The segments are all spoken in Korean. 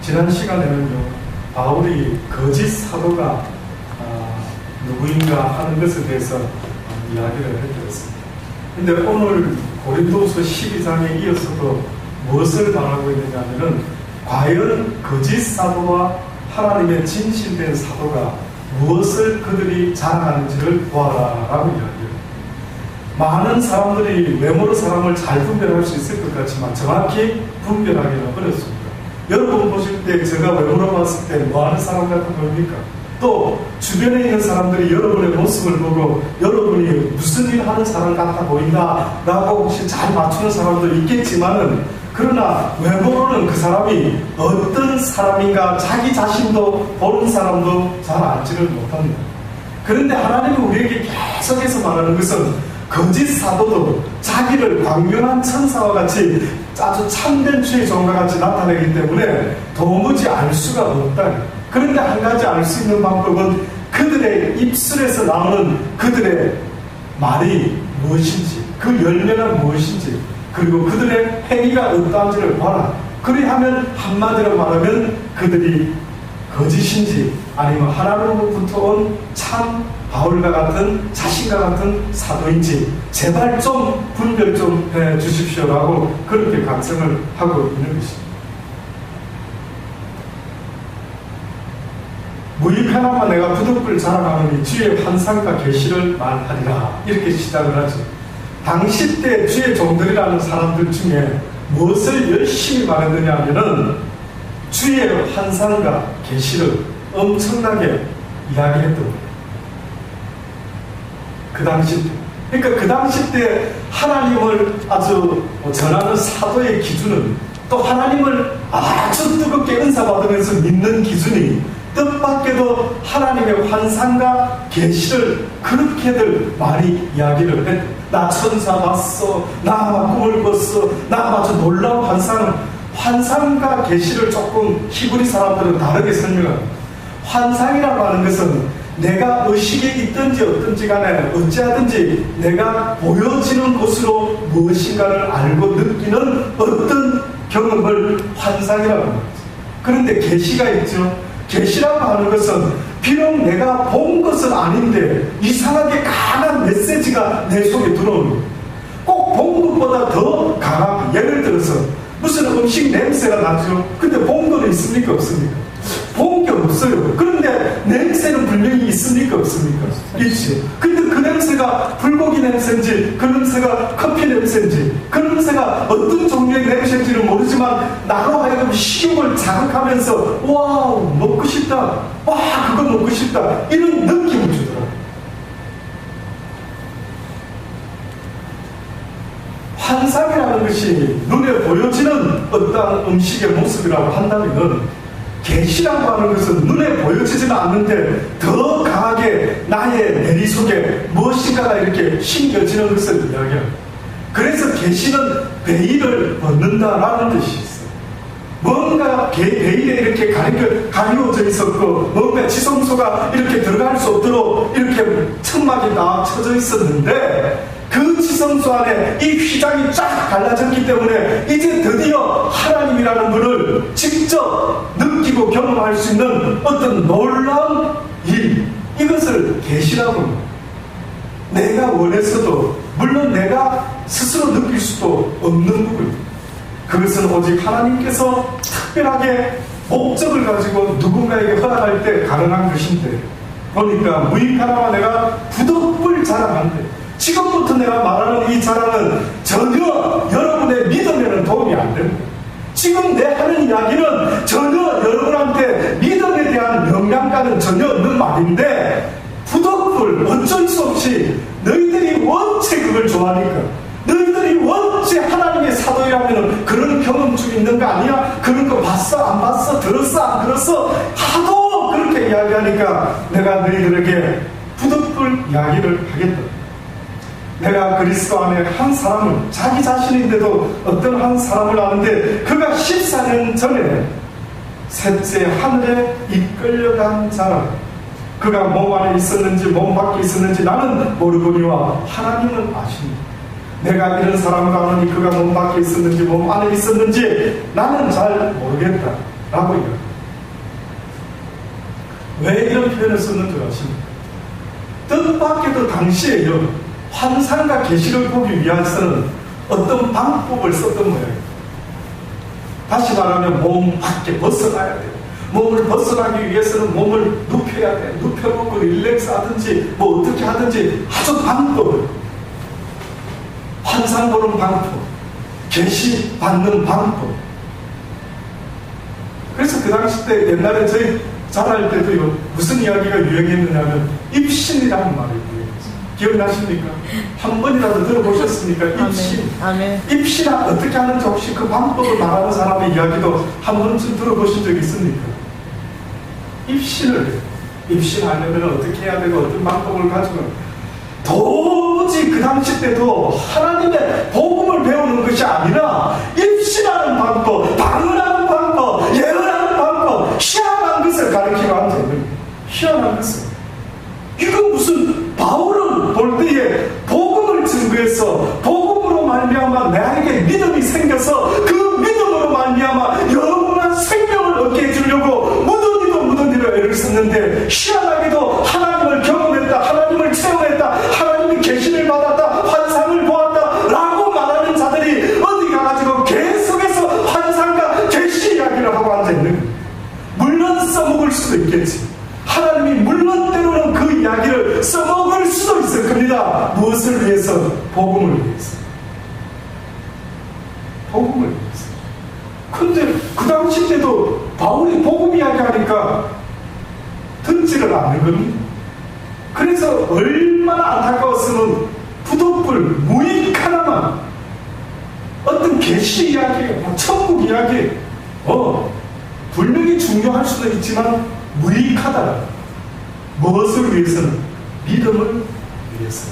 지난 시간에는요, 바울이 거짓 사도가 누구인가 하는 것에 대해서 이야기를 해드렸습니다. 근데 오늘 고린도서 12장에 이어서도 무엇을 말하고 있느냐 하면은, 과연 거짓 사도와 하나님의 진실된 사도가 무엇을 그들이 자랑하는지를 보아라 라고 이야기해요. 많은 사람들이 외모로 사람을 잘 분별할 수 있을 것 같지만 정확히 분별하기는 어렵습니다. 여러분 보실 때 제가 외모로 봤을 때 뭐하는 사람 같아 보입니까? 또 주변에 있는 사람들이 여러분의 모습을 보고 여러분이 무슨 일 하는 사람 같아 보인다 라고 혹시 잘 맞추는 사람도 있겠지만은, 그러나 외모로는 그 사람이 어떤 사람인가 자기 자신도 보는 사람도 잘 알지를 못합니다. 그런데 하나님이 우리에게 계속해서 말하는 것은, 거짓 사도도 자기를 광명한 천사와 같이 아주 참된 주의 종과 같이 나타내기 때문에 도무지 알 수가 없다. 그런데 한 가지 알 수 있는 방법은 그들의 입술에서 나오는 그들의 말이 무엇인지, 그 열매가 무엇인지, 그리고 그들의 행위가 어떠한지를 봐라. 그리하면 한마디로 말하면 그들이 거짓인지 아니면 하나님으로부터 온 참 바울과 같은 자신과 같은 사도인지 제발 좀 분별 좀 해 주십시오라고 그렇게 간청을 하고 있는 것입니다. 무익하나마 내가 부득불 자랑하노니 주의 환상과 계시를 말하리라, 이렇게 시작을 하죠. 당시 때 주의 종들이라는 사람들 중에 무엇을 열심히 말했느냐 하면은 주의 환상과 계시를 엄청나게 이야기했던 거예요. 그 당시 때. 그러니까 그 당시 때 하나님을 아주 전하는 사도의 기준은, 또 하나님을 아주 뜨겁게 은사받으면서 믿는 기준이, 뜻밖에도 하나님의 환상과 계시를 그렇게들 많이 이야기를 했대. 나 천사 봤어, 나 꿈을 꿨어, 나 아주 놀라운 환상과 계시를 조금 히브리 사람들은 다르게 설명합니다. 환상이라고 하는 것은 내가 의식에 있든지 없든지 간에 어찌하든지 내가 보여지는 것으로 무엇인가를 알고 느끼는 어떤 경험을 환상이라고 합니다. 그런데 계시가 있죠. 계시라고 하는 것은 비록 내가 본 것은 아닌데 이상하게 강한 메시지가 내 속에 들어오는 거예요. 꼭 본 것보다 더 강한, 예를 들어서 무슨 음식 냄새가 나죠. 근데 본 거는 있습니까 없습니까? 본 게 없어요. 그런데 냄새는 분명히 있습니까 없습니까? 있지. 근데 그 냄새가 불고기 냄새인지, 그 냄새가 커피 냄새인지, 그 냄새가 어떤 종류의 냄새인지는 모르지만 나로 하여금 식욕을 자극하면서 와우 먹고 싶다, 와 그거 먹고 싶다, 이런 느낌을 주더라고요. 환상이라는 것이 눈에 보여지는 어떤 음식의 모습이라고 한다면, 계시라고 하는 것은 눈에 보여지지는 않는데 더 강하게 나의 내리 속에 무엇인가가 이렇게 심겨지는 것을 이야기합니다. 그래서 계시는 베일을 벗는다라는 뜻이 있어요. 뭔가 베일에 이렇게 가리워져 있었고, 뭔가 지성소가 이렇게 들어갈 수 없도록 이렇게 천막이 다 쳐져 있었는데, 그 지성소 안에 이 휘장이 쫙 갈라졌기 때문에 이제 드디어 하나님이라는 분을 직접 느끼고 경험할 수 있는 어떤 놀라운 일, 이것을 계시라고 합니다. 내가 원해서도, 물론 내가 스스로 느낄 수도 없는 부분, 그것은 오직 하나님께서 특별하게 목적을 가지고 누군가에게 허락할 때 가능한 것인데, 보니까 무익하나마 내가 부득불 자랑한데, 지금부터 내가 말하는 이 자랑은 전혀 여러분의 믿음에는 도움이 안 됩니다. 지금 내 하는 이야기는 전혀 여러분한테 믿음에 대한 영향가는 전혀 없는 말인데, 부득불 어쩔 수 없이 너희들이 원체 그걸 좋아하니까, 너희들이 원체 하나님의 사도이라면 그런 경험증 있는 거 아니야? 그런 거 봤어? 안 봤어? 들었어? 안 들었어? 하도 그렇게 이야기하니까 내가 너희들에게 부득불 이야기를 하겠다. 내가 그리스도 안에 한 사람을, 자기 자신인데도 어떤 한 사람을 아는데, 그가 14년 전에 셋째 하늘에 이끌려간 자라. 그가 몸 안에 있었는지 몸 밖에 있었는지 나는 모르거니와 하나님은 아십니다. 내가 이런 사람을 아느니 그가 몸 밖에 있었는지 몸 안에 있었는지 나는 잘 모르겠다. 라고 이야기합니다. 왜 이런 표현을 썼는 줄 아십니까? 뜻밖에도 당시에요, 환상과 계시를 보기 위해서는 어떤 방법을 썼던 모양입니다. 다시 말하면 몸 밖에 벗어나야 돼요. 몸을 벗어나기 위해서는 몸을 눕혀야 돼. 눕혀놓고 릴렉스 하든지 뭐 어떻게 하든지 아주 방법을, 환상 보는 방법, 계시 받는 방법. 그래서 그 당시 때 옛날에 저희 자랄 때도요, 무슨 이야기가 유행했느냐면 입신이라는 말이 유행했어요. 기억나십니까? 한 번이라도 들어보셨습니까? 입신. 아멘. 입신 어떻게 하는지 혹시 그 방법을 말하는 사람의 이야기도 한 번쯤 들어보신 적 있습니까? 입신을 해요. 입신하려면 어떻게 해야 되고 어떤 방법을 가지고, 도무지 그 당시 때도 하나님의 복음을 배우는 것이 아니라 입신하는 방법, 방언하는 방법, 예언하는 방법, 희한한 것을 가르치고 앉아있는, 희한한 것을. 이거 무슨, 바울은 볼 때에 복음을 증거해서 복음으로 말미암아 나에게 믿음이 생겨서 그 믿음으로 말미암아 영원한 생명을 얻게 해주려고 무더니로 애를 썼는데, 희한하게도 하나님을 경험했다, 하나님을 체험했다, 하나님의 계시를 받았다, 환상을 보았다 라고 말하는 자들이 어디 가가지고 계속해서 환상과 계시 이야기를 하고 앉아있는 거예요. 물론 써먹을 수도 있겠지. 하나님이 물론 때로는 그 이야기를 써먹을 수도 있을 겁니다. 무엇을 위해서? 복음을 위해서. 복음을 위해서. 근데 그 당시 때도 바울이 복음 이야기하니까 듣지를 않는 겁니다. 그래서 얼마나 안타까웠으면 부둣불 무익 하나만, 어떤 계시 이야기, 천국 이야기, 분명히 중요할 수도 있지만 무익하다. 무엇을 위해서는? 믿음을 위해서.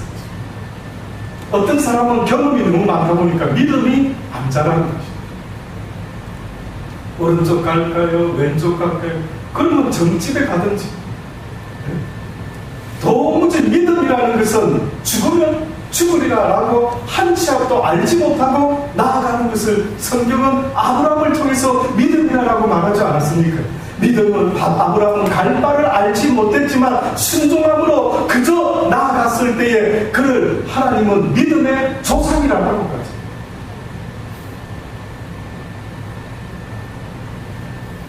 어떤 사람은 경험이 너무 많다 보니까 믿음이 안 자라는 것입니다. 오른쪽 갈까요? 왼쪽 갈까요? 그러면 정집에 가든지. 도무지 믿음이라는 것은 죽으면 죽으리라라고 한 치 앞도 알지 못하고 나아가는 것을 성경은 아브라함을 통해서 믿음이라고 말하지 않았습니까? 믿음은 아브라함은 갈 바를 알지 못했지만 순종함으로 그저 나아갔을 때에 그를 하나님은 믿음의 조상이라고 하지.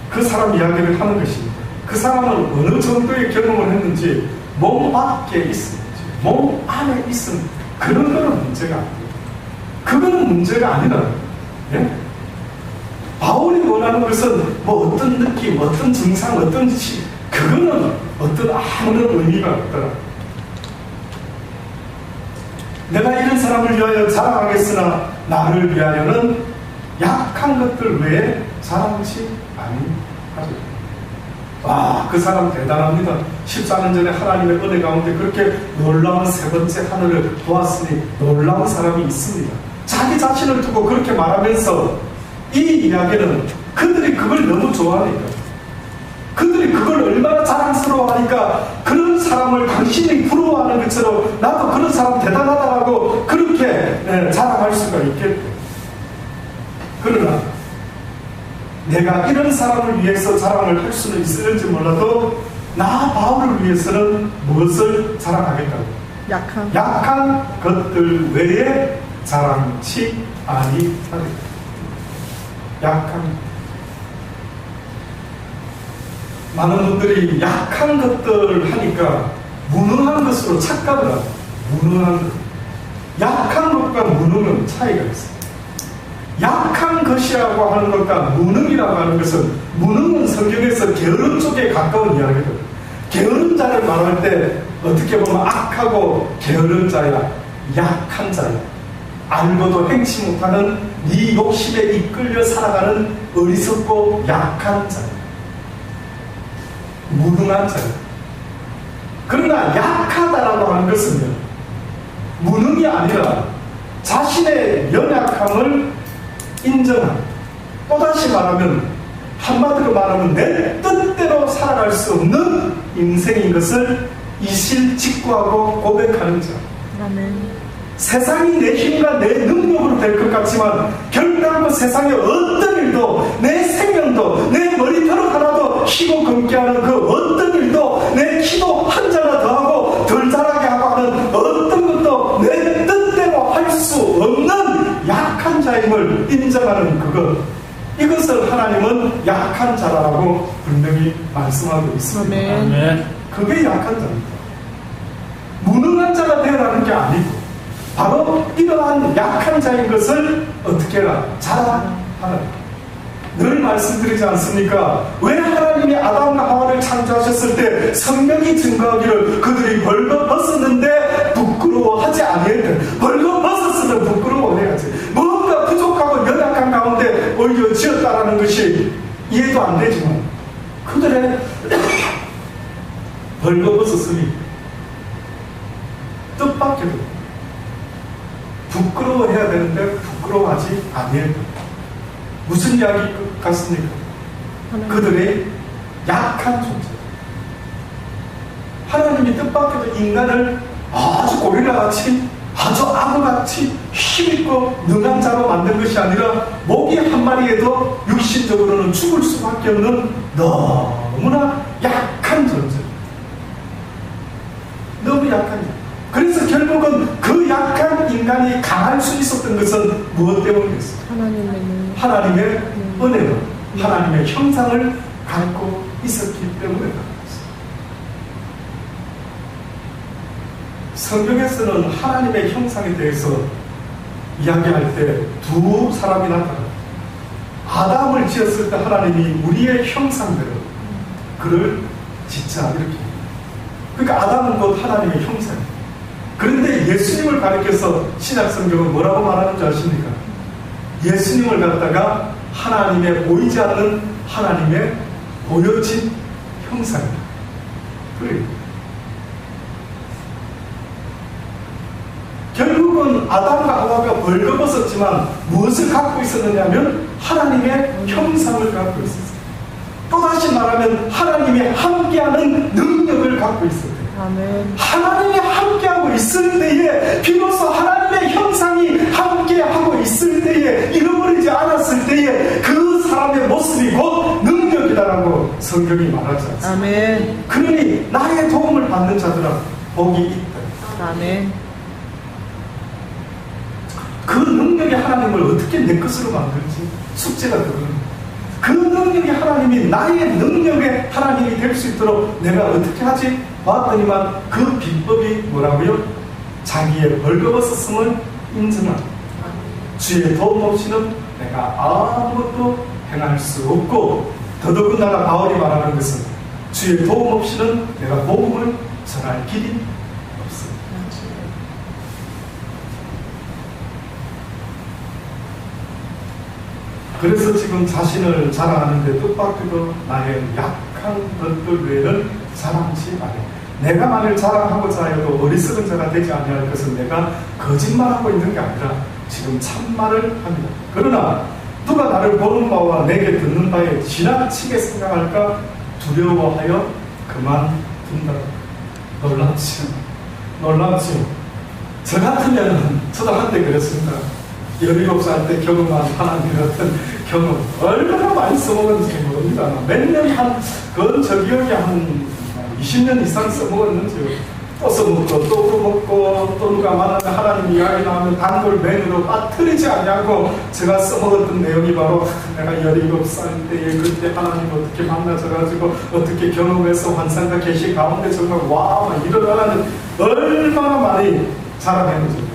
그 사람 이야기를 하는 것입니다. 그 사람은 어느 정도의 경험을 했는지, 몸 밖에 있었는지, 몸 안에 있었는지, 그런 거는 문제가 아니에요. 그거는 문제가 아니라, 예? 바울이 원하는 것은 뭐 어떤 느낌, 어떤 증상, 어떤 시, 그거는 어떤 아무런 의미가 없더라. 내가 이런 사람을 위하여 자랑하겠으나 나를 위하여는 약한 것들 외에 자랑치 아니하리라. 와, 그 사람 대단합니다. 14년 전에 하나님의 은혜 가운데 그렇게 놀라운 세 번째 하늘을 보았으니 놀라운 사람이 있습니다. 자기 자신을 두고 그렇게 말하면서 이 이야기는 그들이 그걸 너무 좋아하니까, 그들이 그걸 얼마나 자랑스러워하니까 그런 사람을 당신이 부러워하는 것처럼 나도 그런 사람 대단하다라고 그렇게 자랑할 수가 있겠대. 그러나 내가 이런 사람을 위해서 자랑을 할 수는 있을지 몰라도 나 바울을 위해서는 무엇을 자랑하겠다고? 약한 것들 외에 자랑치 아니하리라. 약한, 많은 분들이 약한 것들 하니까 무능한 것으로 착각을 하고, 무능한 것, 약한 것과 무능은 차이가 있어요. 약한 것이라고 하는 것과 무능이라고 하는 것은, 무능은 성경에서 게으름 쪽에 가까운 이야기거든요. 게으른 자를 말할 때 어떻게 보면 악하고 게으른 자야, 약한 자야, 알고도 행치 못하는 네 욕심에 이끌려 살아가는 어리석고 약한 자야, 무능한 자야. 그러나 약하다라고 하는 것은요, 무능이 아니라 자신의 연약함을 인정하는, 또다시 말하면, 한마디로 말하면 내 뜻대로 살아갈 수 없는 인생인 것을 이실직고하고 고백하는 자. 아멘. 세상이 내 힘과 내 능력으로 될 것 같지만 결단코 세상의 어떤 일도, 내 생명도, 내 머리 하나님은 약한 자라고 분명히 말씀하고 있습니다. 아멘. 그게 약한 자입니다. 무능한 자가 되어라는 게 아니고 바로 이러한 약한 자인 것을 어떻게 해라? 자랑하라. 늘 말씀드리지 않습니까? 왜 하나님이 아담과 하와를 창조하셨을 때 성령이 증거하기를 그들이 벌거벗었는데 부끄러워하지 아니했대. 벌거벗었으면 부끄러워해야지. 뭔가 부족하고 연약한 가운데 오히려 지었다라는 것이 이해도 안 되지만 그들의 벌거벗었음이 뜻밖에도 부끄러워해야 되는데 부끄러워하지 아니했대. 무슨 이야기 같습니까? 그들의 약한 존재. 하나님이 뜻밖에도 인간을 아주 고릴라같이 아주 암흑같이 힘있고 능한 자로 만든 것이 아니라 모기 한 마리에도 육신적으로는 죽을 수밖에 없는 너무나 약한 존재. 너무 약한 존재. 그래서 결국은 그 약한 인간이 강할 수 있었던 것은 무엇 때문이겠어요? 하나님의 은혜로 하나님의 형상을 갖고 있었기 때문에 그렇습니다. 성경에서는 하나님의 형상에 대해서 이야기할 때 두 사람이 나타납니다. 아담을 지었을 때 하나님이 우리의 형상대로 그를 짓자 이렇게. 그러니까 아담은 곧 하나님의 형상입니다. 그런데 예수님을 가리켜서 신약 성경은 뭐라고 말하는 줄 아십니까? 예수님을 갖다가 하나님의 보이지 않는 하나님의 보여진 형상입니다. 그래요. 결국은 아담과 하와가 벌거벗었지만 무엇을 갖고 있었느냐면 하나님의 형상을 갖고 있었어요. 또다시 말하면 하나님이 함께하는 능력을 갖고 있었어요. 아멘. 하나님이 함께하고 있을 때에 비로소 하나님의 형상이 함께하고 있을 때에 잃어버리지 않았을 때에 그 사람의 모습이 곧 능력이다라고 성경이 말하지 않습니까? 아멘. 그러니 나의 도움을 받는 자들은 복이 있다. 아멘. 그 능력이 하나님을 어떻게 내 것으로 만들지 숙제가 그거는 그 능력이 하나님이 나의 능력의 하나님이 될 수 있도록 내가 어떻게 하지? 봤더니만 그 비법이 뭐라고요? 자기의 벌거벗었음을 인정하고 주의 도움 없이는 내가 아무것도 행할 수 없고 더더군다나 바울이 말하는 것은 주의 도움 없이는 내가 복음을 전할 길이 없습니다. 그래서 지금 자신을 자랑하는데 뜻밖에도 나의 약한 것들 외에는 자랑하지 말아요. 내가 만일 자랑하고자 해도 어리석은 자가 되지 아니할 것은 내가 거짓말하고 있는 게 아니라 지금 참말을 합니다. 그러나 누가 나를 보는 바와 내게 듣는 바에 지나치게 생각할까 두려워하여 그만둔다. 놀랍지요. 저 같으면 저도 한때 그랬습니다. 17살 때 경험한 하나님의 어떤 경험 얼마나 많이 써먹었는지 모릅니다. 몇 년 저 기억에 한 20년 이상 써먹었는지 또 써먹고 또 먹고 또 누가 만나면 하나님 이야기 나오면 단골 메뉴로 빠뜨리지 않냐고 제가 써먹었던 내용이 바로 내가 17살 때에 그때 하나님 어떻게 만나셔가지고 어떻게 경험해서 환상과 계시 가운데 정말 와 일어나는 얼마나 많이 자랑했는지.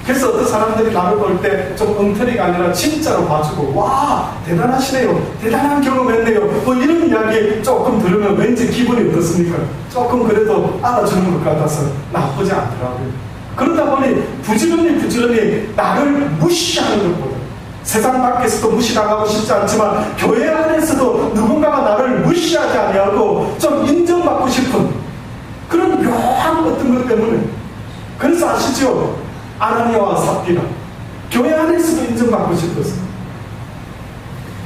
그래서 어떤 사람들이 나를 볼 때 좀 엉터리가 아니라 진짜로 봐주고 와 대단하시네요, 대단한 경험했네요, 뭐 이런 이야기 조금 들으면 왠지 기분이 어떻습니까? 조금 그래도 알아주는 것 같아서 나쁘지 않더라고요. 그러다 보니 부지런히 나를 무시하는 것보다 세상 밖에서도 무시당하고 싶지 않지만 교회 안에서도 누군가가 나를 무시하지 아니하고 좀 인정받고 싶은 그런 묘한 어떤 것 때문에. 그래서 아시죠? 아나니아와 삽비라 교회 안에서도 인정받고 싶었어요.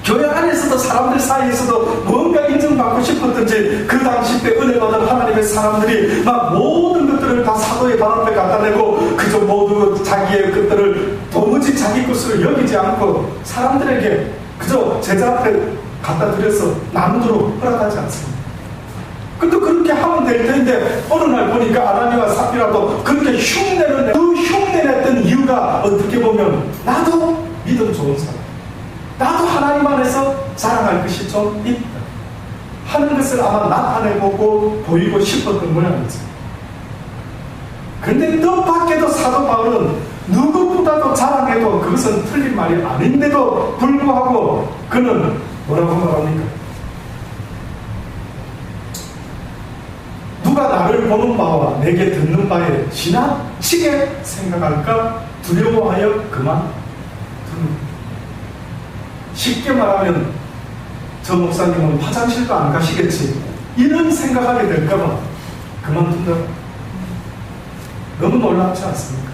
교회 안에서도 사람들 사이에서도 뭔가 인정받고 싶었던지 그 당시 때 은혜 받은 하나님의 사람들이 막 모든 것들을 다 사도의 발 앞에 갖다 대고 그저 모두 자기의 것들을 도무지 자기 것으로 여기지 않고 사람들에게 그저 제자 앞에 갖다 드려서 나누도록 허락하지 않습니다. 근데 그렇게 하면 될 텐데 어느 날 보니까 아나니아와 삽비라도 그렇게 흉내를 그 흉내냈던 이유가 어떻게 보면 나도 믿음 좋은 사람, 나도 하나님 안에서 자랑할 것이 좀 있다 하는 것을 아마 나타내보고 보이고 싶었던 모양이죠. 근데 뜻밖에도 사도 바울은 누구보다도 자랑해도 그것은 틀린 말이 아닌데도 불구하고 그는 뭐라고 말합니까? 누가 나를 보는 바와 내게 듣는 바에 지나치게 생각할까 두려워하여 그만두는. 쉽게 말하면 저 목사님은 화장실도 안 가시겠지 이런 생각하게 될까봐 그만둔다. 너무 놀랍지 않습니까?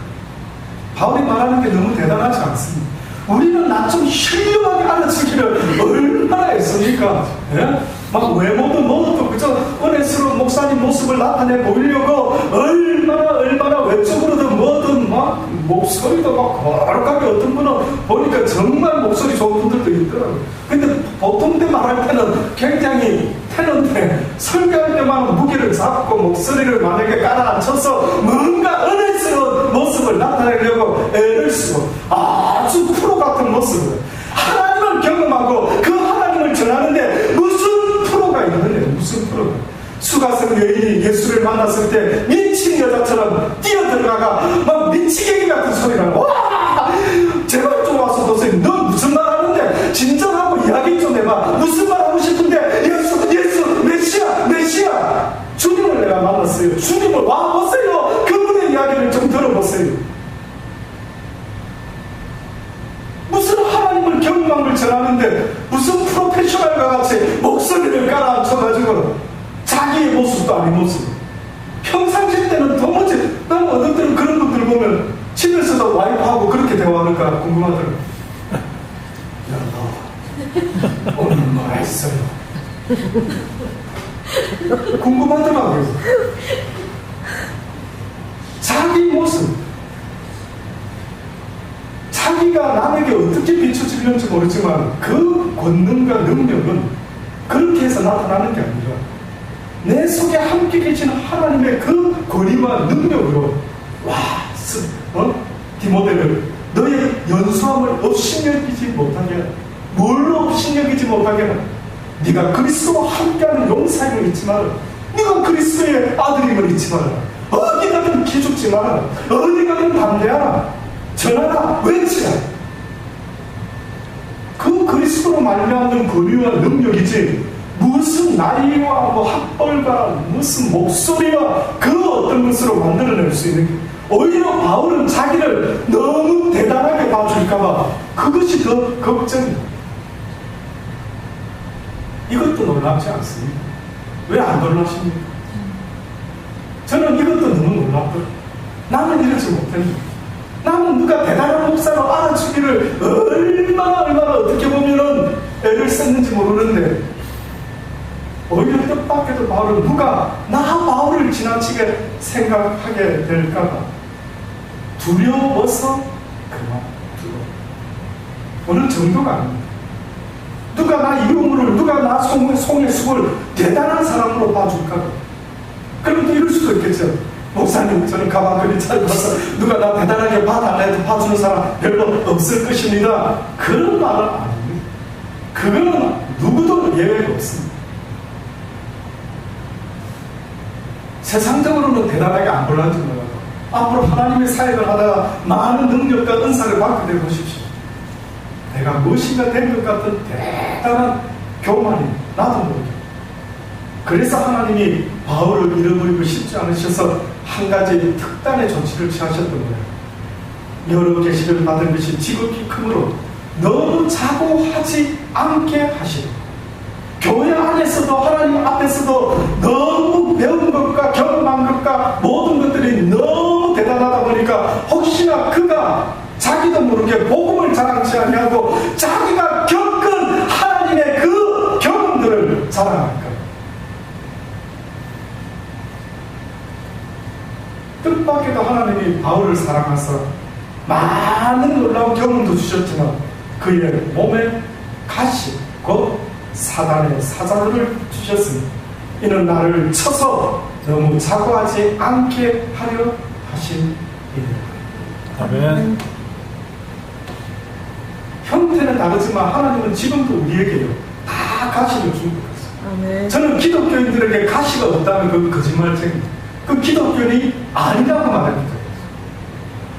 바울이 말하는 게 너무 대단하지 않습니까? 우리는 나 좀 훌륭하게 알아주기를 얼마나 했습니까? 예? 막 외모도 뭐도 그저 은혜스러운 목사님 모습을 나타내 보이려고 얼마나 외적으로든 뭐든 막 목소리도 막 거룩하게 어떤 분은 보니까 정말 목소리 좋은 분들도 있더라고요. 근데 보통 때 말할 때는 굉장히 태는데 설교할 때만 무게를 잡고 목소리를 만약에 깔아앉혀서 뭔가 은혜스러운 모습을 나타내려고 애를 쓰고 아주 프로 같은 모습을 하나님을 경험하고 그 하나님을 전하는데 무슨 프로가 있는데 무슨 프로가 수가성 여인이 예수를 만났을 때 미친 여자처럼 뛰어들어가가 막 미치겠기 같은 소리를 하고 와 제발 좀 와서 보세요. 너 무슨 말 하는데 진정하고 이야기 좀 해봐. 무슨 말 하고 싶은데 예수 메시아 주님을 내가 만났어요. 주님을 와보세요. 그분의 이야기를 좀 들어보세요. 무슨 하나님을 경험한 걸 전하는데 무슨 프로페셔널과 같이 목소리를 깔아앉혀가지고 자기의 모습도 아닌 모습. 평상시 때는 도무지 나는 어떤 때는 그런 분들 보면 집에서도 와이프하고 그렇게 대화하는가 궁금하더라고요. 야, 너 오늘 뭐라 했어요? 궁금하더라고요. 자기 모습, 자기가 남에게 어떻게 비춰지는지 모르지만 그 권능과 능력은 그렇게 해서 나타나는 게 아니라 내 속에 함께 계시는 하나님의 그 권위와 능력으로 디모데를 너의 연수함을 업신여기지 못하게 하라. 뭘로 업신여기지 못하게 하라? 네가 그리스도와 함께하는 용사임을 잊지 마라. 네가 그리스도의 아들임을 잊지 마라. 어디 가든 기죽지 마라. 어디 가든 반대하라. 전하라. 외치라. 그 그리스도로 말미암는 권위와 능력이지 무슨 나이와 학벌과 무슨 목소리와 그 어떤 것으로 만들어낼 수 있는 게 오히려 바울은 자기를 너무 대단하게 봐줄까봐 그것이 더 걱정이에요. 이것도 놀랍지 않습니까? 왜 안 놀라십니까? 저는 이것도 너무 놀랍더라고요. 나는 이러지 못했는데 나는 누가 대단한 목사로 알아주기를 얼마나 어떻게 보면은 애를 썼는지 모르는데 오히려 뜻밖에도 바울은 누가 나 바울을 지나치게 생각하게 될까봐 두려워서 그만두고 어느 정도가 아닙니다. 누가 나 유물을 누가 나 송혜숙을 대단한 사람으로 봐줄까봐 그럼 이럴 수도 있겠죠. 목사님 저는 가방끈이 짧아서 누가 나 대단하게 봐달래도 봐주는 사람 별로 없을 것입니다. 그런 말은 아닙니다. 그거는 누구도 예외가 없습니다. 세상적으로는 대단하게 안 골라지 몰라도 앞으로 하나님의 사역을 하다가 많은 능력과 은사를 받게 되 보십시오. 내가 무엇인가 된 것 같은 대단한 교만이 나도 모르게. 그래서 하나님이 바울을 잃어버리고 싶지 않으셔서 한 가지 특단의 조치를 취하셨던 거예요. 여러 계시를 받은 것이 지극히 크므로 너무 자고하지 않게 하시고 교회 안에서도 하나님 앞에서도 너무 배운 것과 경험한 것과 모든 것들이 너무 대단하다 보니까 혹시나 그가 자기도 모르게 복음을 자랑치 아니하고 자기가 겪은 하나님의 그 경험들을 자랑할까. 뜻밖에도 하나님이 바울을 사랑하사 많은 놀라운 경험도 주셨지만 그의 몸에 가시 곧 사단의 사자들을 주셨으니 이는 나를 쳐서 너무 자고하지 않게 하려 하심이니라. 아멘. 형태는 다르지만 하나님은 지금도 우리에게요 다 가시를 준 것 같습니다. 아멘. 저는 기독교인들에게 가시가 없다면 그 거짓말쟁이, 그 기독교인이 아니라고 말합니다.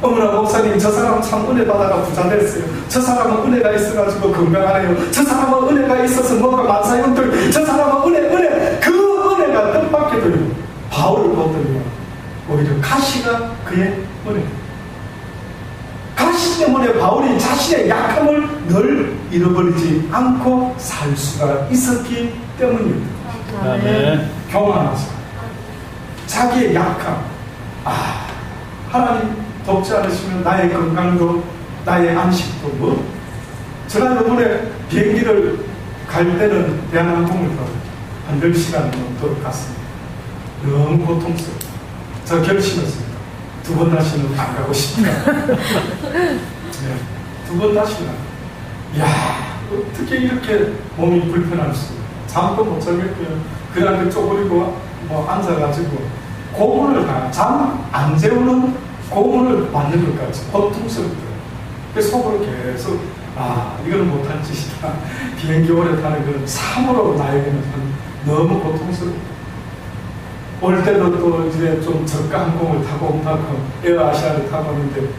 어머나 목사님, 저 사람은 참 은혜 받아가 부자 됐어요. 저 사람은 은혜가 있어가지고 건강하네요. 저 사람은 은혜가 있어서 뭐가 만사형들, 저 사람은 은혜, 그 은혜가 뜻밖에도요. 바울을 보더니 오히려 가시가 그의 은혜. 가시 때문에 바울이 자신의 약함을 늘 잃어버리지 않고 살 수가 있었기 때문입니다. 아멘. 교만하지, 자기의 약함, 하나님 돕지 않으시면 나의 건강도 나의 안식도 뭐. 제가 이번에 비행기를 갈 때는 대한항공을 타고 한 10시간 넘도록 갔습니다. 너무 고통스러워. 저 결심했습니다. 2번 다시는 안 가고 싶다. 네, 2번 다시는. 이야, 어떻게 이렇게 몸이 불편할 수. 잠도 못 자겠고요. 그냥 쪼그리고 앉아가지고 고문을 잠 안 재우는 고문을 받는 것 같이 고통스럽더라고요. 그래서 속으로 계속 이거는 못할 짓이다. 비행기 오래 타는 건 참으로 나에게는 너무 고통스럽다. 올 때도 또 이제 좀 저가 항공을 타고 온다고 에어아시아를 타고 오는데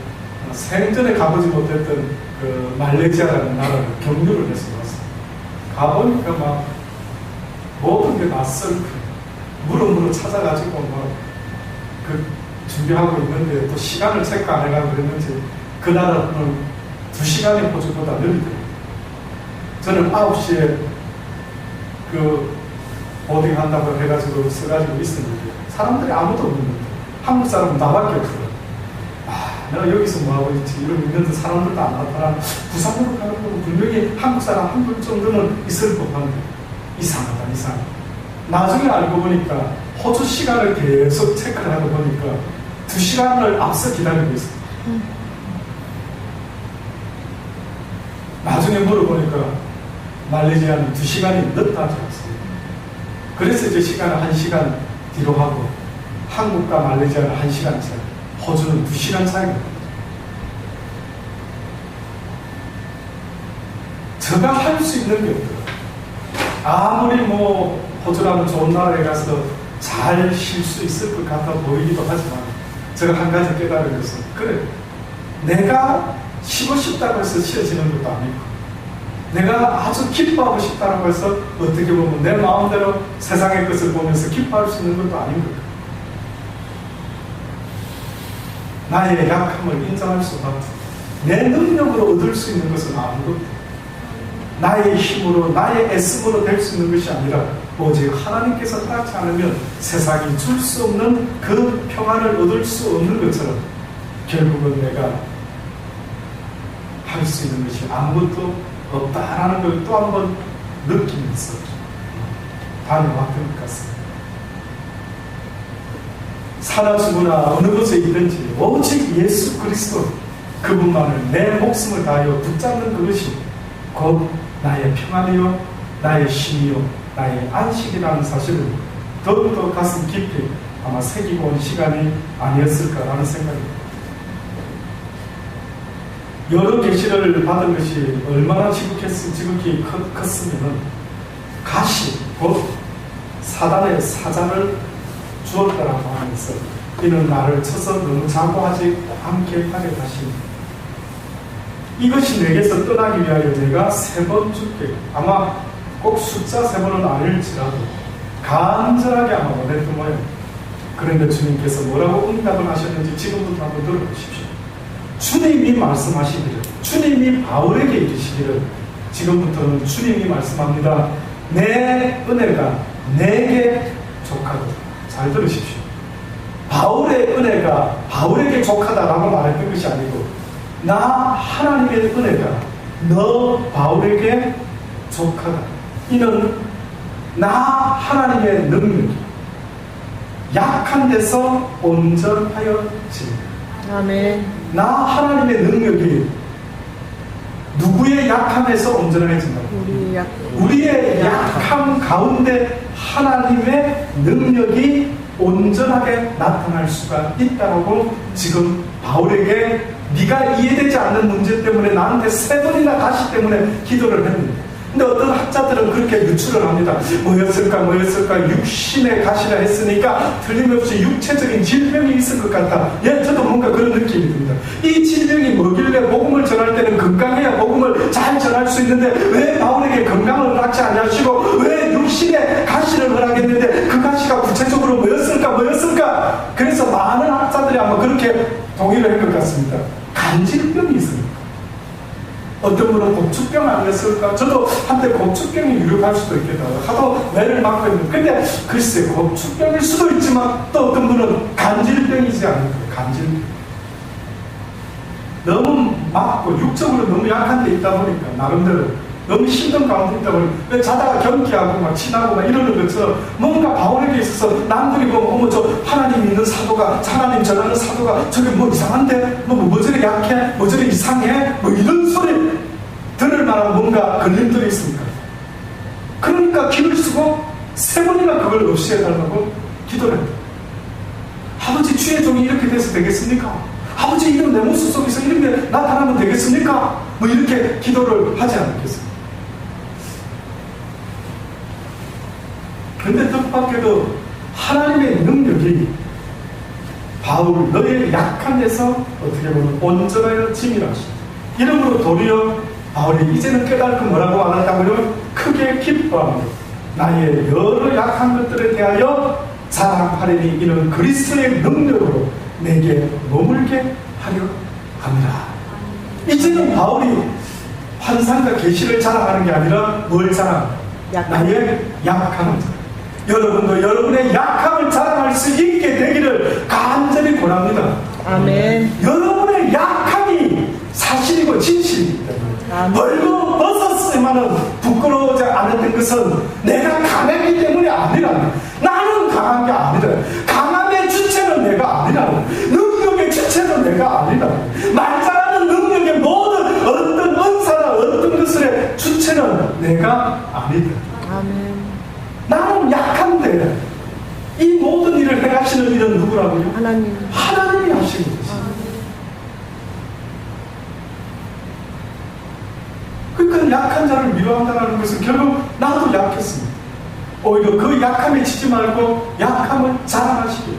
생전에 가보지 못했던 그 말레이시아라는 나라를 경유를 해서 왔어요. 가보니까 막 모든 게 낯설고 무릎으로 찾아가지고 그 준비하고 있는데 또 시간을 체크 안 해가고 그랬는지 그 나라는 2시간의 호주보다 느리더라고요. 저는 9시에 그 보딩 한다고 해가지고 써가지고 있었는데 사람들이 아무도 없는데 한국 사람은 나밖에 없어요. 내가 여기서 뭐하고 있지 이러고 있는데 사람들도 안 나타나. 부산으로 가는 건 분명히 한국 사람 한 분 정도는 있을 법한데 이상하다. 나중에 알고 보니까 호주 시간을 계속 체크를 하고 보니까 2시간을 앞서 기다리고 있어요. 나중에 물어보니까 말레이시아는 2시간이 늦다고 했어요. 그래서 이제 시간을 1시간 뒤로 하고 한국과 말레이시아는 1시간 차이, 호주는 2시간 차이입니다. 제가 할 수 있는 게 없더라고요. 아무리 호주라는 좋은 나라에 가서 잘 쉴 수 있을 것 같아 보이기도 하지만 제가 한 가지 깨달은 것은 그래, 내가 쉬고 싶다고 해서 쉬어지는 것도 아니고 내가 아주 기뻐하고 싶다고 해서 어떻게 보면 내 마음대로 세상의 것을 보면서 기뻐할 수 있는 것도 아닌 거예요. 나의 약함을 인정할 수가 없고 내 능력으로 얻을 수 있는 것은 아무것도 나의 힘으로 나의 애씀으로 될 수 있는 것이 아니라 오직 하나님께서 허락지 않으면 세상이 줄 수 없는 그 평안을 얻을 수 없는 것처럼 결국은 내가 할 수 있는 것이 아무것도 없다라는 걸 또 한 번 느끼면서 다녀왔던 것 같습니다. 사나 죽으나 어느 곳에 있든지 오직 예수 그리스도 그분만을 내 목숨을 다하여 붙잡는 그것이 곧 나의 평안이요 나의 힘이요 나의 안식이라는 사실을 더욱더 가슴 깊이 아마 새기고 온 시간이 아니었을까라는 생각입니다. 여러 계시를 받은 것이 얼마나 지극히 컸으면 가시, 곧 사단의 사자를 주었다라고 하면서 이는 나를 쳐서 너무 자고하지 않게 하게 하시니 이것이 내게서 떠나기 위하여 내가 3번 죽게, 아마 꼭 숫자 3번은 아닐지라도 간절하게 아마 원했던 모양. 그런데 주님께서 뭐라고 응답을 하셨는지 지금부터 한번 들어보십시오. 주님이 말씀하시기를, 주님이 바울에게 이르시기를, 지금부터는 주님이 말씀합니다. 내 은혜가 내게 족하다. 잘 들으십시오. 바울의 은혜가 바울에게 족하다라고 말했던 것이 아니고 나 하나님의 은혜가 너 바울에게 족하다. 이는 나 하나님의 능력이 약한 데서 온전하여집니다. 아멘. 나 하나님의 능력이 누구의 약함에서 온전해진다고? 우리의 약함 가운데 하나님의 능력이 온전하게 나타날 수가 있다고 지금 바울에게 네가 이해되지 않는 문제 때문에 나한테 3번이나 가시 때문에 기도를 했는데 근데 어떤 학자들은 그렇게 유추를 합니다. 뭐였을까? 육신의 가시라 했으니까 틀림없이 육체적인 질병이 있을 것 같다. 예, 저도 뭔가 그런 느낌이 듭니다. 이 질병이 뭐길래 복음을 전할 때는 건강해야 복음을 잘 전할 수 있는데 왜 바울에게 건강을 낳지 아니하시고 왜 육신의 가시를 허락했는데 그 가시가 구체적으로 뭐였을까? 그래서 많은 학자들이 아마 그렇게 동의를 한 것 같습니다. 간질병이 있습니다. 어떤 분은 고축병 아니었을까? 저도 한때 고축병이 유력할 수도 있겠다. 하도 매를 맞고 있는데. 근데 글쎄, 고축병일 수도 있지만 또 어떤 분은 간질병이지 않을까? 간질병. 너무 맞고 육적으로 너무 약한 데 있다 보니까 나름대로 너무 힘든 가운데 있다 보니까 자다가 경기하고 막 친하고 막 이러는 것처럼 뭔가 바울에게 있어서 남들이 보면 어머 저 하나님 믿는 사도가 하나님 전하는 사도가 저게 뭐 이상한데? 뭐 저래 약해? 뭐 저래 이상해? 뭐 이런 소리 들을 만한 뭔가 걸림돌이 있습니까? 그러니까 길을 쓰고 3번이나 그걸 없이 해달라고 기도를 합니다. 아버지 주의 종이 이렇게 돼서 되겠습니까? 아버지 이런 내 모습 속에서 이렇게 나타나면 되겠습니까? 뭐 이렇게 기도를 하지 않겠습니까? 근데 뜻밖에도 하나님의 능력이 바울 너의 약한 데서 어떻게 보면 온전하여 짐이라시다. 이러므로 도리어 바울이 이제는 깨달고 뭐라고 안 한다고요? 크게 기뻐합니다. 나의 여러 약한 것들에 대하여 자랑하리니 이는 그리스도의 능력으로 내게 머물게 하려 합니다. 이제는 바울이 환상과 계시를 자랑하는 게 아니라 뭘 자랑합니까? 나의 약함을 자랑. 여러분도 여러분의 약함을 자랑할 수 있게 되기를 간절히 권합니다. 아멘. 여러분의 약함이 사실이고 진실이기 때문에 벌금 벗었으면 부끄러워하지 않았던 것은 내가 강하기 때문이 아니라 나는 강한 게 아니라 강함의 주체는 내가 아니라 능력의 주체는 내가 아니라 말잘하는 능력의 모든 어떤 은사나 어떤 것의 주체는 내가 아니다. 아멘. 나는 약한데 이 모든 일을 행하시는 일은 누구라고요? 하나님이 하시는 것입니다. 그러니까 약한 자를 위로한다는 것은 결국 나도 약했습니다. 오히려 그 약함에 지지 말고 약함을 자랑하시길.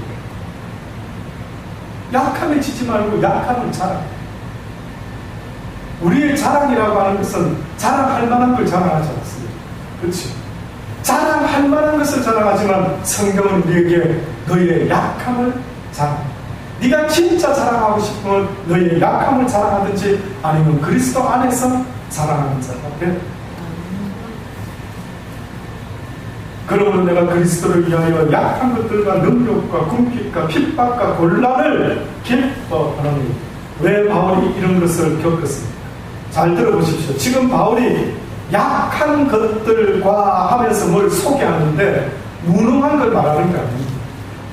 약함에 지지 말고 약함을 자랑. 우리의 자랑이라고 하는 것은 자랑할 만한 걸 자랑하지 않습니다. 그렇지? 자랑할 만한 것을 자랑하지만 성경은 우리에게 너희의 약함을 자랑. 네가 진짜 자랑하고 싶으면 너희의 약함을 자랑하든지 아니면 그리스도 안에서 자랑하는 자답게. 그러므로 내가 그리스도를 위하여 약한 것들과 능력과 궁핍과 핍박과 곤란을 기뻐하노니. 왜 바울이 이런 것을 겪었습니까? 잘 들어보십시오. 지금 바울이 약한 것들과 하면서 뭘 소개하는데 무능한 걸 말하는 게 아닙니다.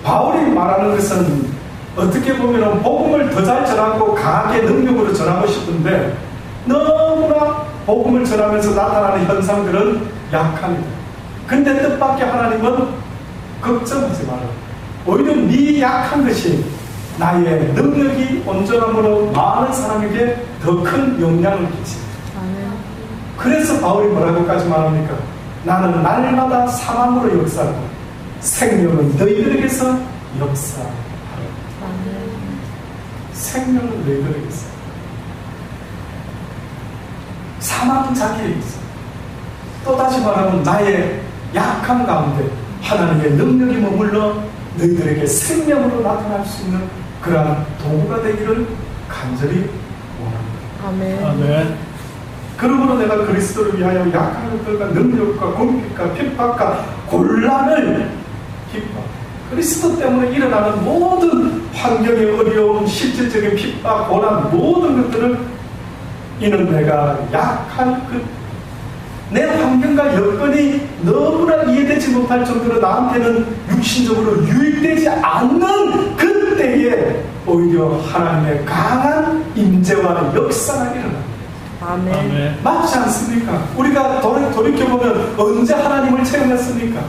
바울이 말하는 것은 어떻게 보면 복음을 더 잘 전하고 강하게 능력으로 전하고 싶은데 너무나 복음을 전하면서 나타나는 현상들은 약합니다. 근데 뜻밖의 하나님은 걱정하지 마라. 오히려 네 약한 것이 나의 능력이 온전함으로 많은 사람에게 더 큰 영향을 끼칩니다. 그래서 바울이 뭐라고까지 말합니까? 나는 날마다 사망으로 역사하고 생명은 너희들에게서 역사하라. 생명은 너희들에게서. 사망은 자기에게 있어. 또 다시 말하면 나의 약함 가운데 하나님의 능력이 머물러 너희들에게 생명으로 나타날 수 있는 그러한 도구가 되기를 간절히 원합니다. 아멘. 아멘. 그러므로 내가 그리스도를 위하여 약한 것들과 능력과 궁핍과 핍박과 곤란을 기뻐. 그리스도 때문에 일어나는 모든 환경의 어려움, 실질적인 핍박, 고난 모든 것들을 이는 내가 약한 내 환경과 여건이 너무나 이해되지 못할 정도로 나한테는 육신적으로 유익되지 않는 그때에 오히려 하나님의 강한 임재와 역사가 일어납니다. 아멘. 맞지 않습니까? 우리가 돌이켜보면 언제 하나님을 체험했습니까?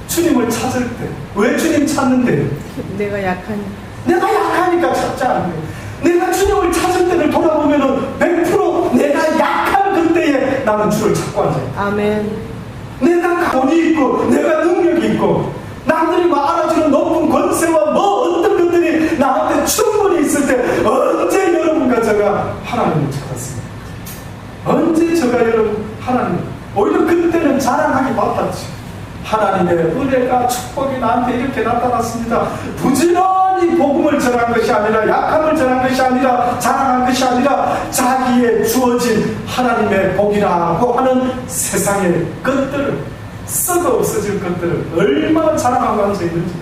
주님을 찾을 때. 왜 주님 찾는데? 내가 약하니. 내가 약하니까 찾지 않는 거예요. 내가 주님을 찾을 때를 돌아보면 100% 내가 약한 그때에 그때 나는 주를 찾고 앉아요. 아멘. 내가 가문이 있고 내가 능력이 있고 남들이 막 알아주는 높은 권세와 뭐 어떤 것들이 나한테 충분히 있을 때 언제 여러분과 제가 하나님을 찾았습니까? 언제 제가 여러분 하나님 오히려 그때는 자랑하기 바빴지. 하나님의 은혜가 축복이 나한테 이렇게 나타났습니다. 부지런히 복음을 전한 것이 아니라 약함을 전한 것이 아니라 자랑한 것이 아니라 자기의 주어진 하나님의 복이라고 하는 세상의 것들을 썩어 없어질 것들을 얼마나 자랑하고 앉아있는지.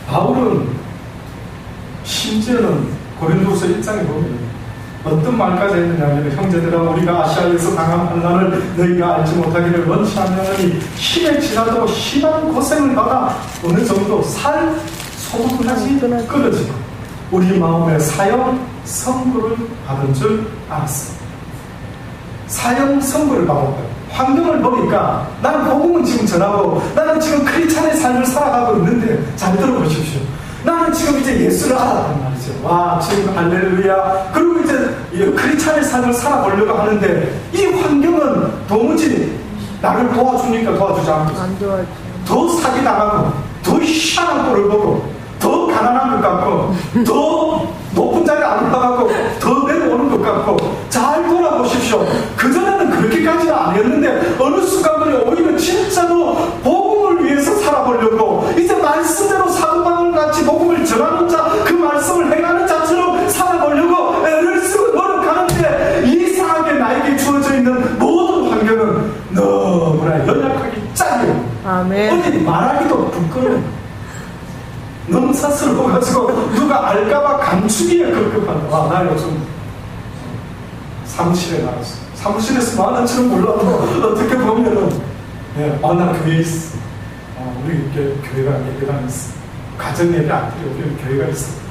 바울은 심지어는 고린도서 1장에 보면 어떤 말까지 했느냐면 형제들아 우리가 아시아에서 당한 환난을 너희가 알지 못하기를 원치 않으니 힘에 지나도 심한 고생을 받아 어느 정도 살 소금까지 끊어지고 우리 마음에 사형 선고를 받은 줄 알았습니다. 사형 선고를 받았다. 환경을 보니까 나는 복음은 지금 전하고 나는 지금 크리스찬의 삶을 살아가고 있는데 잘 들어보십시오. 나는 지금 이제 예수를 알았단 말이죠. 와, 지금 할렐루야. 그리고 이제 크리스찬의 삶을 살아보려고 하는데 이 환경은 도무지 나를 도와주니까 도와주지 않고 안 도와줘. 더 사기당하고 더 희한한 꼴을 보고 더 가난한 것 같고 더 높은 자리에 안 올라가고 더 내려오는 것 같고 잘 돌아보십시오. 그전에는 그렇게까지는 아니었는데 어느 순간에 오히려 진짜로 복음을 위해서 살아보려고 이제 말씀대로 사도바울 같이 복음을 전하는 자 그 말씀을 행하는 자처럼 살아보려고 애를 쓰고 노력하는데 이상하게 나에게 주어져 있는 모든 환경은 너무나 연약하기 짝이에요. 아멘. 어디 말하기도 부끄러워. 넘사스러워가지고 누가 알까봐 감추기에 급급한다. 와, 나 요즘 사무실에 나갔어. 사무실에서 많은지는 몰라도 어떻게 보면은 나 교회에 있어. 우리 교회가 예배당 있어. 가정 예배 안 드려. 우리 교회가 있어.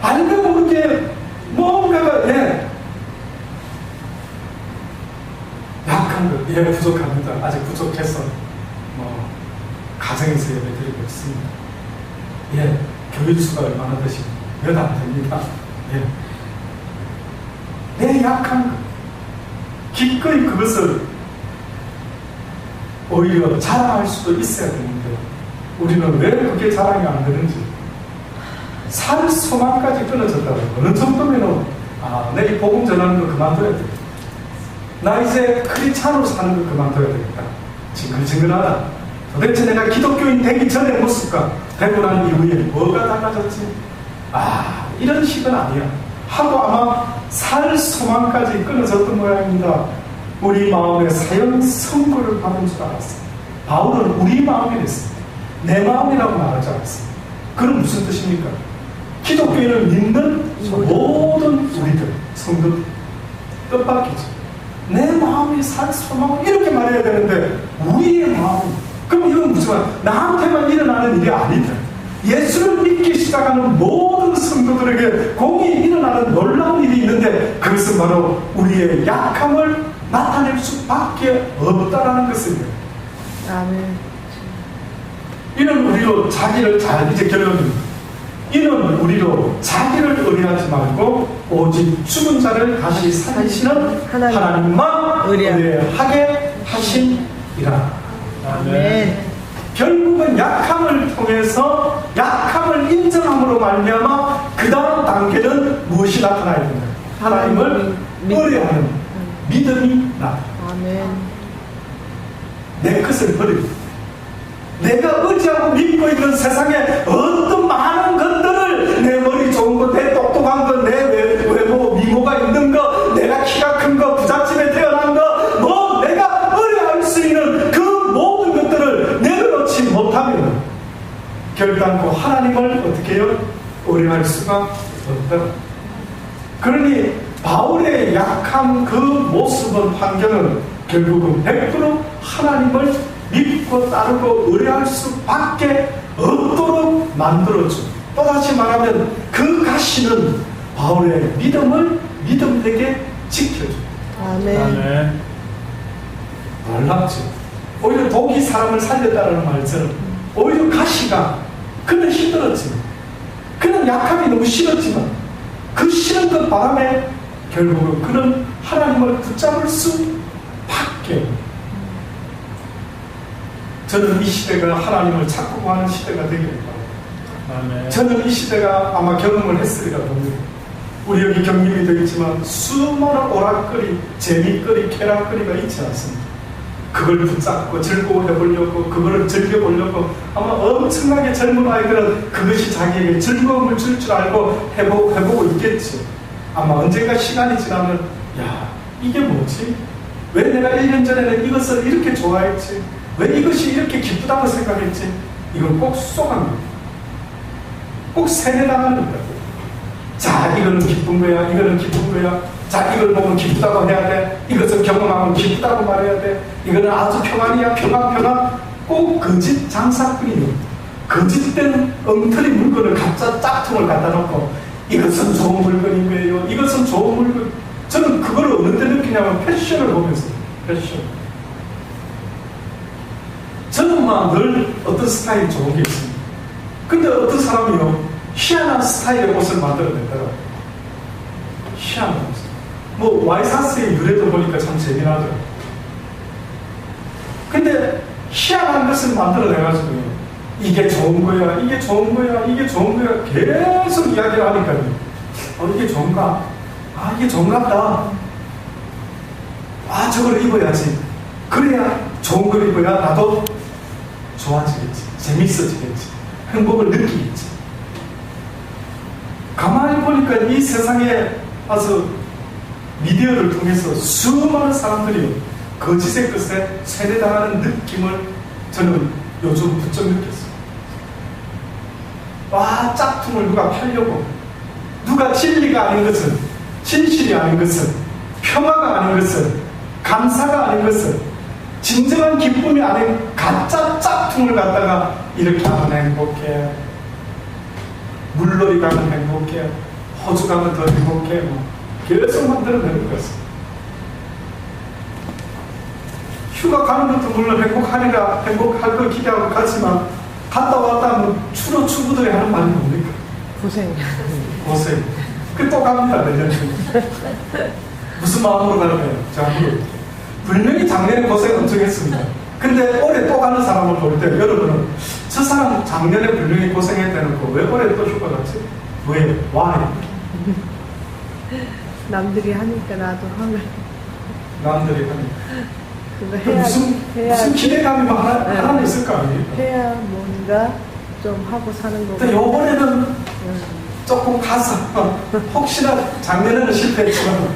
알고 모르게 뭔가가 약한 것, 부족합니다. 아직 부족해서 가정에서 예배 드리고 있습니다. 교회 수가 얼마나 되시면 몇 안 됩니다. 내 약한 것, 기꺼이 그것을 오히려 자랑할 수도 있어야 되는데 우리는 왜 그게 자랑이 안 되는지 살 소망까지 끊어졌다고. 어느 정도면은 내 이 복음 전하는 거 그만둬야 돼. 나 이제 크리스찬으로 사는 거 그만둬야 되겠다. 징글징글하다. 도대체 내가 기독교인 되기 전의 모습과 되고 난 이후에 뭐가 달라졌지? 이런 식은 아니야 하고 아마 살 소망까지 끊어졌던 모양입니다. 우리 마음에 사형 선고를 받은 줄 알았어요. 바울은 우리 마음이랬습니다. 내 마음이라고 말하지 않았습니다. 그건 무슨 뜻입니까? 기독교인을 믿는 모든 우리들, 성도들 뜻밖이죠. 내 마음이 살 소망을 이렇게 말해야 되는데 우리의 마음, 그럼 이건 무슨 말? 나한테만 일어나는 일이 아니다. 예수를 믿기 시작하는 모든 성도들에게 공이 일어나는 놀라운 일이 있는데 그것은 바로 우리의 약함을 나타낼 수밖에 없다라는 것입니다. 아멘. 이는 우리로 자기를 이제 결론입니다. 이는 우리로 자기를 의뢰하지 말고 오직 죽은 자를 다시 살리시는 하나님만 의뢰하게 하심이라. 아멘. 결국은 약함을 통해서 약함을 인정함으로 말미암아 그 다음 단계는 무엇이 나타나야 됩니까? 하나님을 의뢰하는 믿음이 나타나. 아멘. 내 것을 버리고 내가 의지하고 믿고 있는 세상에 어떤 많은 것들을 내 머리 좋은 거, 내 똑똑한 거, 내 외모 미모가 있는 거, 내가 키가 큰 거, 부잣집에 태어난 거, 뭐 내가 의뢰할 수 있는 그 모든 것들을 내려놓지 못하면 결단코 하나님을 어떻게 해요? 의뢰할 수가 없다. 그러니 바울의 약한 그 모습은 환경은 결국은 100% 하나님을 믿고 따르고 의뢰할 수밖에 없도록 만들어주고, 또다시 말하면 그 가시는 바울의 믿음되게 지켜줍니다. 아멘. 놀랍죠. 오히려 독이 사람을 살렸다는 말처럼 오히려 가시가 그는 힘들었지만, 그는 약함이 너무 싫었지만 그 싫은 그 바람에 결국은 그는 하나님을 붙잡을 수밖에. 저는 이 시대가 하나님을 찾고 가는 시대가 되기를 바랍니다. 저는 이 시대가 아마 경험을 했으리라 봅니다. 우리 여기 격림이 되어 있지만 수많은 오락거리, 재미거리, 쾌락거리가 있지 않습니다. 그걸 붙잡고 즐거워해보려고, 그거를 즐겨보려고 아마 엄청나게 젊은 아이들은 그것이 자기에게 즐거움을 줄 줄 알고 해보고 있겠죠. 아마 언젠가 시간이 지나면 야, 이게 뭐지? 왜 내가 1년 전에는 이것을 이렇게 좋아했지? 왜 이것이 이렇게 기쁘다고 생각했지? 이건 꼭 쏘갑니다. 꼭 세뇌당하는 거예요. 자, 이거는 기쁜 거야, 이거는 기쁜 거야. 자, 이걸 보면 기쁘다고 해야 돼. 이것을 경험하면 기쁘다고 말해야 돼. 이거는 아주 평안이야, 평안. 꼭 거짓 장사꾼이에요. 거짓된 엉터리 물건을 가짜 짝퉁을 갖다 놓고 이것은 좋은 물건인 거예요. 이것은 좋은 물건. 저는 그걸 어느 때 느끼냐면 패션을 보면서. 패션. 저는 막 늘 어떤 스타일이 좋은 게 있습니다. 근데 어떤 사람이요, 희한한 스타일의 옷을 만들어냈더라고요. 희한한 옷. 뭐 와이사스의 유래도 보니까 참 재미나더라고요. 근데 희한한 것을 만들어내가지고 이게 좋은 거야, 이게 좋은 거야, 이게 좋은 거야 계속 이야기를 하니까요. 이게 좋은가? 아, 이게 좋은가 보다. 아, 저걸 입어야지. 그래야 좋은 걸 입어야 나도 좋아지겠지, 재밌어지겠지, 행복을 느끼겠지. 가만히 보니까 이 세상에 와서 미디어를 통해서 수많은 사람들이 거짓의 것에 세뇌당하는 느낌을 저는 요즘 부쩍 느꼈어요. 와, 짝퉁을 누가 팔려고, 누가 진리가 아닌 것은, 진실이 아닌 것은, 평화가 아닌 것은, 감사가 아닌 것은, 진정한 기쁨이 아닌 가짜 짝퉁을 갖다가 이렇게 하면 행복해, 물놀이 가면 행복해, 호주 가면 더 행복해, 뭐 계속 만들어내는 것입니다. 휴가 가는 것도 물론 행복하니까 행복할 걸 기대하고 가지만 갔다 왔다 하면 주로 주부들이 하는 말이 뭡니까? 고생. 그 또 갑니다, 내년에. 무슨 마음으로 갈까요? 제가 물어볼게요. 분명히 작년에 고생 엄청 했습니다. 근데 올해 또 가는 사람을 볼 때 여러분은 저 사람 작년에 분명히 고생했다는 거 왜 올해 또 휴가 갔지? 왜? Why? 남들이 하니까 나도 하면. 남들이 하니까. 해야, 무슨 기대감이 하나 있을 거 아닙니까? 해야 뭔가 좀 하고 사는 거고. 근데 요번에는 조금 가서 혹시나 작년에는 실패했지만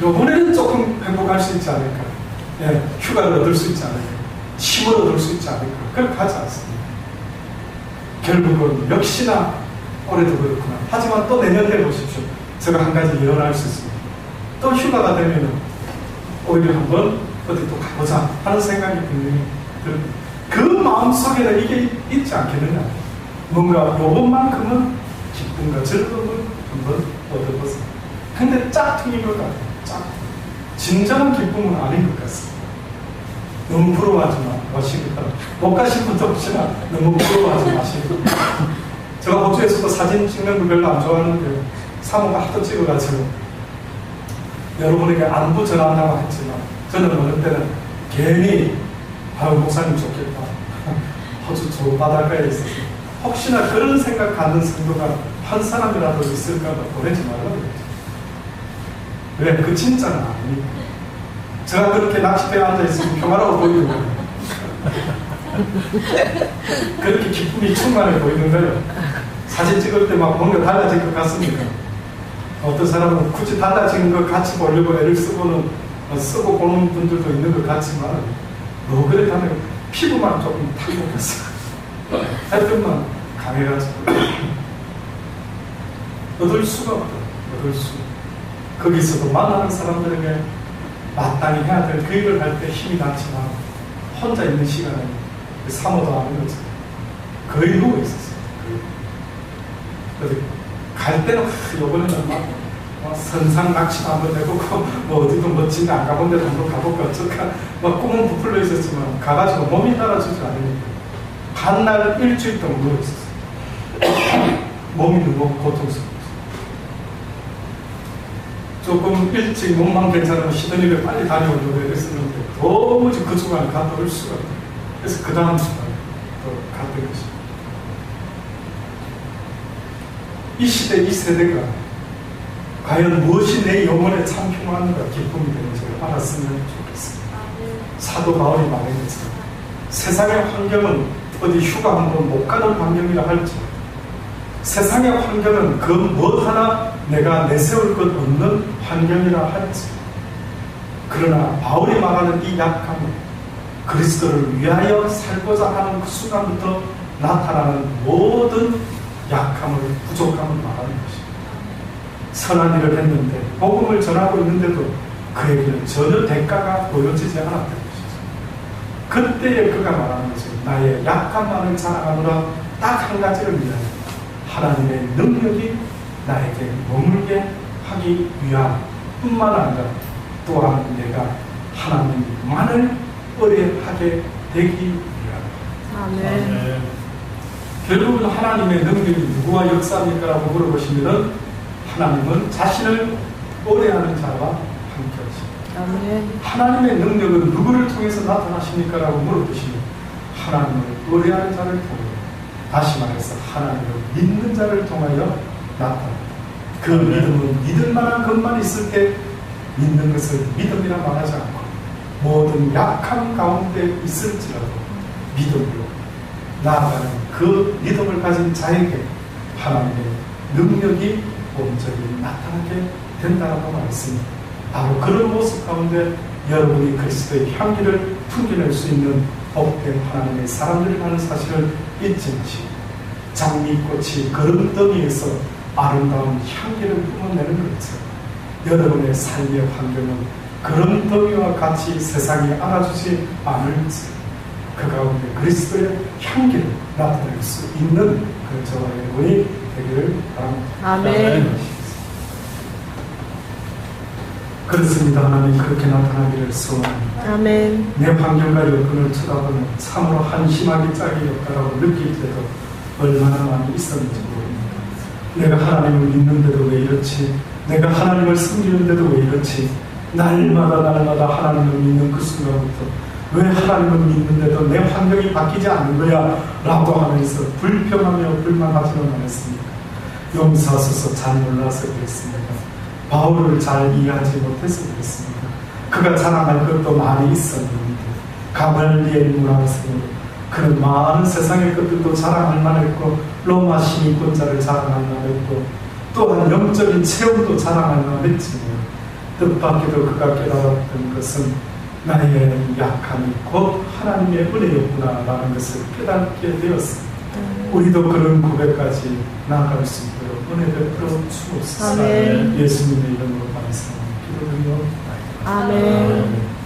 요번에는 조금 행복할 수 있지 않을까. 예, 휴가를 얻을 수 있지 않을까. 힘을 얻을 수 있지 않을까. 그렇게 하지 않습니다. 결국은 역시나 올해도 그렇구나. 하지만 또 내년에 보십시오. 제가 한 가지 예언할 수 있습니다. 또 휴가가 되면 오히려 한번 어디 또 가보자 하는 생각이 분명히 듭니다. 그 마음속에는 이게 있지 않겠느냐. 뭔가 요번만큼은 기쁨과 즐거움을 한번 얻어보자. 근데 짝퉁인 것 같아요. 짝퉁. 진정한 기쁨은 아닌 것 같습니다. 너무 부러워하지 마시고, 못 가신 분도 혹시나 너무 부러워하지 마시고. 제가 호주에서도 사진 찍는 거 별로 안 좋아하는데 사모가 하도 찍어가지고 여러분에게 안부 전한다고 했지만 저는 어느 때는 괜히 아유 목사님 좋겠다. 호주 좋은 바닷가에 있어서 혹시나 그런 생각 갖는 성도가 한 사람이라도 있을까 봐 보내지 말라고 그랬죠. 왜? 그 진짜는 아니니까. 제가 그렇게 낚싯대에 앉아있으면 평화로워 보이는 거예요. 그렇게 기쁨이 충만해 보이는 거예요. 사진 찍을 때 막 뭔가 달라질 것 같습니까? 어떤 사람은 굳이 달라지는 걸 같이 보려고 애를 쓰고 보는 분들도 있는 것 같지만 뭐 그래 하면 피부만 조금 탁해졌어. 햇빛만 강해가지고 얻을 수가 없다. 얻을 수. 거기서도 만나는 사람들에게 마땅히 해야 될 그 일을 할 때 힘이 나지만 혼자 있는 시간에 사모도 하는 거죠. 거의 누워 있었어요. 그래서 갈 때는 이번에는 막 선상 낚시도 한번 해보고 뭐 어디도 멋진 데 안 가본 데도 한번 가볼까 어쩔까 막 꿈은 부풀려 있었지만 가가지고 몸이 따라주지 않으니까 한날 일주일 동안 누워 있었어요. 몸이 너무 고통스러웠어요. 조금 일찍 몸만 괜찮으면 시드니를 빨리 다녀오려고 했었는데 도무지 그 주간 갔다 올 수가 없어요. 그래서 그 다음 주간 또 갔던 것입니다. 이 시대, 이 세대가 과연 무엇이 내 영혼에 참 평안과 기쁨이 되는지를 알았으면 좋겠습니다. 사도 바울이 말한 것처럼 세상의 환경은 어디 휴가 한 번 못 가는 환경이라 할지, 세상의 환경은 그 무엇 하나 내가 내세울 것 없는 환경이라 할지, 그러나 바울이 말하는 이 약함은 그리스도를 위하여 살고자 하는 그 순간부터 나타나는 모든 약함을, 부족함을 말하는 것입니다. 선한 일을 했는데 복음을 전하고 있는데도 그에게는 전혀 대가가 보여지지 않았던 것이죠. 그때에 그가 말하는 것은 나의 약함만을 자랑하노라, 딱 한 가지를 위하여 하나님의 능력이 나에게 머물게 하기 위함 뿐만 아니라 또한 내가 하나님만을 의뢰하게 되기 위함. 아멘. 결국은 하나님의 능력이 누구와 역사합니까? 라고 물어보시면 하나님은 자신을 의뢰하는 자와 함께 하십니다. 아멘. 하나님의 능력은 누구를 통해서 나타나십니까? 라고 물어보시면 하나님을 의뢰하는 자를 통하여, 다시 말해서 하나님을 믿는 자를 통하여 나타납니다. 그 믿음은 믿을 만한 것만 있을 때 믿는 것을 믿음이라 말하지 않고 모든 약함 가운데 있을지라도 믿음으로 나아가는 그 믿음을 가진 자에게 하나님의 능력이 온전히 나타나게 된다고 말했습니다. 바로 그런 모습 가운데 여러분이 그리스도의 향기를 풍겨낼 수 있는 복된 하나님의 사람들이라는 사실을 잊지 마시고, 장미꽃이 거름더미에서 아름다운 향기를 뿜어내는 것처럼 여러분의 삶의 환경은 거름더미와 같이 세상이 알아주지 않을지 그 가운데 그리스도의 향기를 나타낼 수 있는 그 저와 여러분이 되기를 바랍니다. 아멘. 그렇습니다. 하나님, 그렇게 나타나기를 소원합니다. 아멘. 내 환경과 여건을 쳐다보면 참으로 한심하기 짝이 없다라고 느낄 때도 얼마나 많이 있었는지 모릅니다. 내가 하나님을 믿는데도 왜 이렇지? 내가 하나님을 섬기는데도 왜 이렇지? 날마다 하나님을 믿는 그 순간부터 왜 하나님을 믿는데도 내 환경이 바뀌지 않는 거야? 라고 하면서 불평하며 불만하지는 않았습니까? 용서하소서, 잘 몰라서 그랬습니다. 바울을 잘 이해하지 못해서 그랬습니다. 그가 자랑할 것도 많이 있었는데 가말리엘 문화에서는 그는 많은 세상의 것들도 자랑할 만했고 로마 시민권자를 자랑할 만했고 또한 영적인 체험도 자랑할 만했지만 뜻밖에도 그가 깨달았던 것은 나의 약함이 곧 하나님의 은혜였구나라는 것을 깨닫게 되었습니다. 우리도 그런 고백까지 나아갈 수 있도록 은혜 베풀어 주옵소서. 아멘. 예수님의 이름으로 감사합니다. 기도드리옵나이다. 아멘.